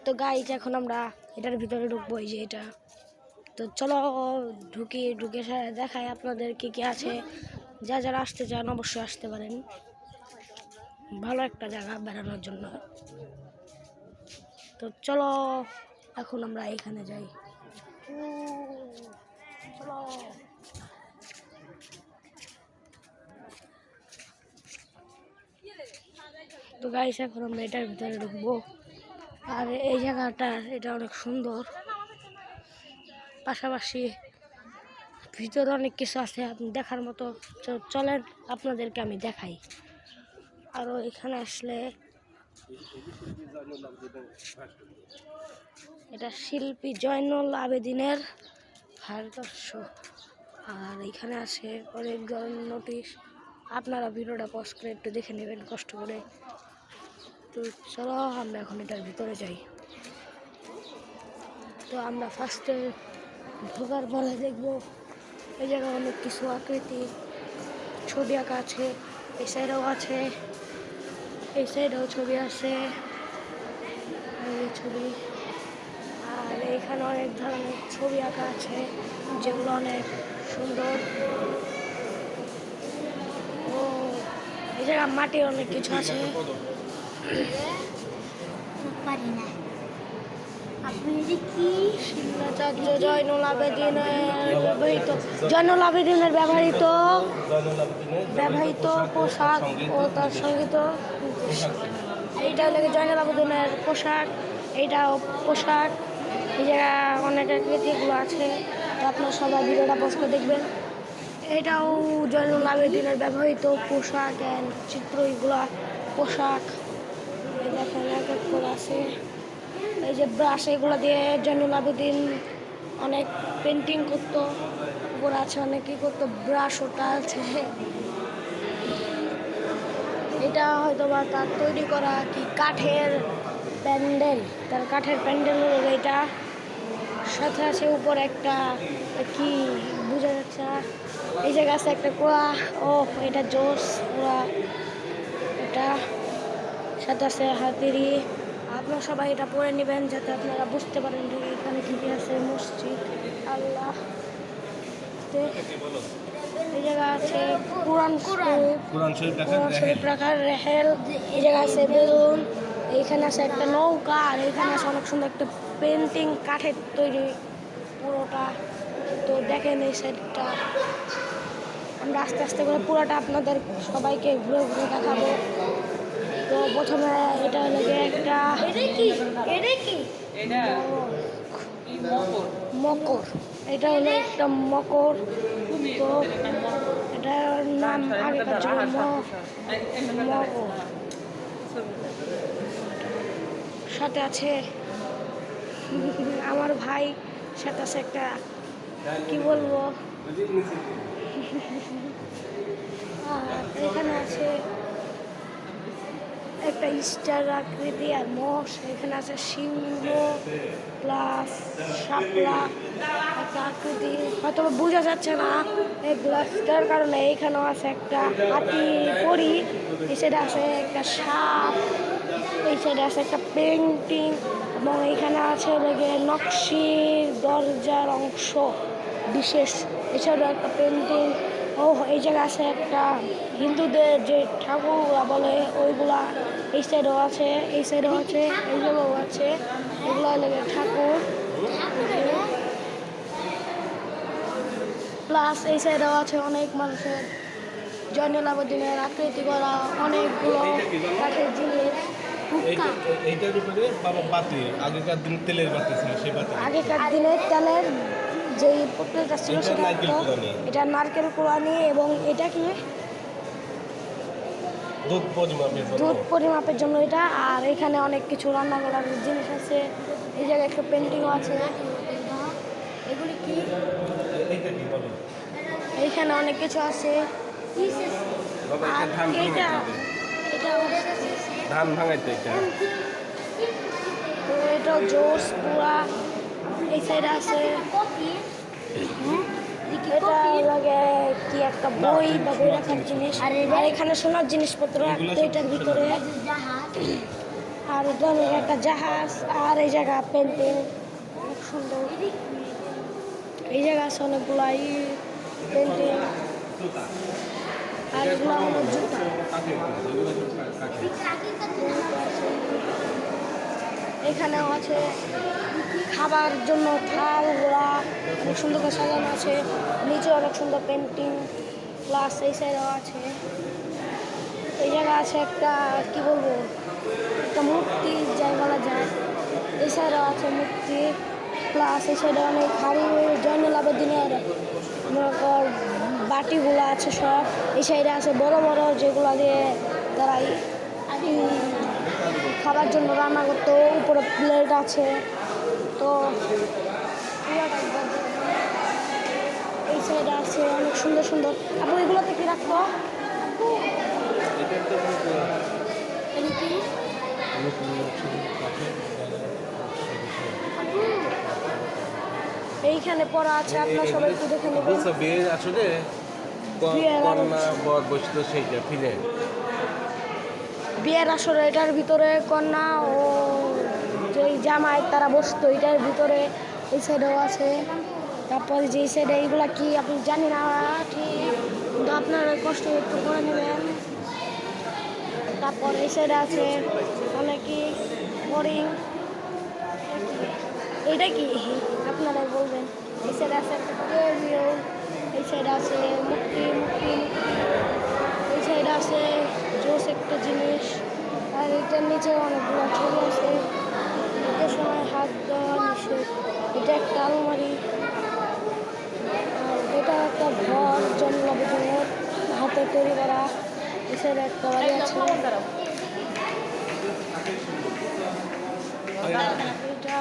তো গাইজ এখন আমরা এটার ভিতরে ঢুকবো, এই যে এটা। তো চলো ঢুকে দেখাই আপনাদের কি কি আছে। যারা আসতে চান অবশ্যই আসতে পারেন, ভালো একটা জায়গা বেড়ানোর জন্য। তো চলো এখন আমরা এখানে যাই। চলো। তো গাইস এখন আমরা এটার ভিতরে ঢুকবো। আর এই জায়গাটা এটা অনেক সুন্দর, পাশাপাশি ভিতরে অনেক কিছু আছে আপনি দেখার মতো। চলেন আপনাদেরকে আমি দেখাই। আরও এখানে আসলে এটা শিল্পী জয়নুল আবেদিনের ভাস্কর্য। আর এখানে আছে অনেক ধরনের নোটিশ, আপনারা ভিডিওটা পজ করে একটু দেখে নেবেন কষ্ট করে। তো চলো আমরা এখন এটার ভিতরে যাই। তো আমরা ফার্স্টে ঢোকার পরে দেখবো এই জায়গায় অনেক কিছু আকৃতি ছবি আঁকা আছে। এই সাইডেও আছে, এই সাইডেও ছবি আছে, এই ছবি। আর এইখানে অনেক ধরনের ছবি আঁকা আছে যেগুলো অনেক সুন্দর। ও এই জায়গায় মাটি অনেক কিছু আছে। জয়নুল আবেদিনের ব্যবহৃত পোশাক ও তার সঙ্গীত। এইটা হলো জয়নুল আবেদিনের পোশাক, এইটাও পোশাক। এই জায়গায় অনেক আকৃতিগুলো আছে, তো আপনার সবাই ভিডিওটা পজ করে দেখবেন। এটাও জয়নুল আবেদিনের ব্যবহৃত পোশাক অ্যান্ড চিত্র, এগুলা পোশাক। দেখেন এক এক করে আছে। এই যে ব্রাশ, এগুলো দিয়ে জয়নুল আবেদিন অনেক পেন্টিং করতো। উপরে আছে অনেক কি করতো, ব্রাশ ওটা আছে। এটা হয়তো বা তার তৈরি করা কি কাঠের প্যান্ডেল, তার কাঠের প্যান্ডেল হলো এটা। সাথে আছে উপরে একটা কি বোঝা যাচ্ছে না। এই জায়গায় আছে একটা কুয়া, ও এটা জোস কুয়া এটা। সাথে আছে হাতিরি। আপনারা সবাই এটা পড়ে নেবেন যাতে আপনারা বুঝতে পারেন যে এখানে কী আছে। মসজিদ আল্লাহ, এই জায়গা আছে কোরআন শরীফ রাখার রেহেল। এই জায়গা আছে বেলুন। এইখানে আছে একটা নৌকা, আর এখানে আছে অনেক সুন্দর একটা পেন্টিং কাঠের তৈরি পুরোটা। তো দেখেন এই সাইডটা আমরা আস্তে আস্তে করে পুরোটা আপনাদের সবাইকে ঘুরে ঘুরে দেখাবো। তো প্রথমে এটা হলো একটা মকর, এটা হলো একটা মকর। তো এটার নাম আগেকার ছিল মকর। সাথে আছে আমার ভাই, সাথে আছে একটা কি বলবো, আর এখানে আছে একটা স্টার আকৃতি আর মোষ। এখানে আছে সিংহ প্লাস শাপলা একটা আকৃতি, হয়তো বোঝা যাচ্ছে না এই গ্লাসটার কারণে। এইখানেও আছে একটা হাতি পরি, এই সাইডে আছে একটা সাপ, এই সাইডে আছে একটা পেন্টিং, এবং এইখানে আছে লেগে নকশির দরজার অংশ বিশেষ। এছাড়াও একটা পেন্টিং। ও এই জায়গায় আছে একটা হিন্দুদের যে ঠাকুরগুলা বলে ওইগুলা, এই সাইডেও আছে, এই সাইডেও আছে, এই জায়গাও আছে। এগুলো লেগে ঠাকুর প্লাস এই সাইডেও আছে অনেক মানুষের জয়নুল আবেদিনের আকৃতি করা অনেকগুলো কাঠের জিনিস। আগেকার দিনের তেলের যেই পটলটা ছিল সেটা এটা নারকেল কোরআনি, এবং এটা কি দুধ পরিমাপের জন্য এটা। আর এখানে অনেক কিছু রান্না করার জিনিস আছে। এই জায়গায় একটা পেন্টিংও আছে। এগুলি কি, এইখানে অনেক কিছু আছে। আর এটা ধান ভাঙাইতে তো এটা জোস পুরা। এই সাইডে আছে এটা লাগে কি একটা বই বা বই রাখার জিনিস। আর এখানে সোনার জিনিসপত্র রাখতে এটার ভিতরে। আর ওখানে একটা জাহাজ, আর এই জায়গা পেন্টিং অনেক সুন্দর। এই জায়গা আছে অনেকগুলো পেন্টিং, আর এগুলো হলো জুতা। এখানেও আছে খাবার জন্য থালগুলা, অনেক সুন্দর করে সাজানো আছে। নিচে অনেক সুন্দর পেন্টিং, প্লাস এই সাইডেও আছে। এই জায়গা আছে একটা কি বলবো, একটা মূর্তি যাই বলা যায়। এই সাইডেও আছে মূর্তি, প্লাস এই সাইডে অনেক হাড়ি জয়নুল আবেদিনের মনে কর বাটিগুলো আছে সব। এই সাইডে আছে বড় বড় যেগুলো দিয়ে তারা খাবার জন্য রান্না করতো। উপরে প্লেট আছে। তো এই সাইডে আছে অনেক সুন্দর সুন্দর। আপু এগুলোতে কি রাখতো? এইখানে পড়া আছে, আপনার সবাই একটু দেখে নেবেন। বিয়ের আসলে কন্যা বর বসত সেইটা ফিরে বিয়ের আসরে এটার ভিতরে কন্যা ও যে জামাই তারা বসতো এটার ভিতরে। এই সাইডেও আছে। তারপরে যে সাইডে এইগুলা কি আপনি জানি না ঠিক, কিন্তু আপনারা কষ্ট একটু করে নেবেন। তারপর এই সাইডে আছে অনেকই হরিণ। এটা কি আপনারাই বলবেন। এই সাইডে আছে একটা টেবিল, এই সাইডে আছে মুক্তি মুক্তি, এই সাইডে আছে জোস একটা জিনিস। আর এটার নিচে অনেকগুলো ছবি আছে। এটার সময় হাত দেওয়া নিষেধ। এটা একটা আলমারি, আর এটা একটা ঘর জন্মদিনের হাতে তৈরি করা। এই সাইডে একটা বাড়ি আছে। এটা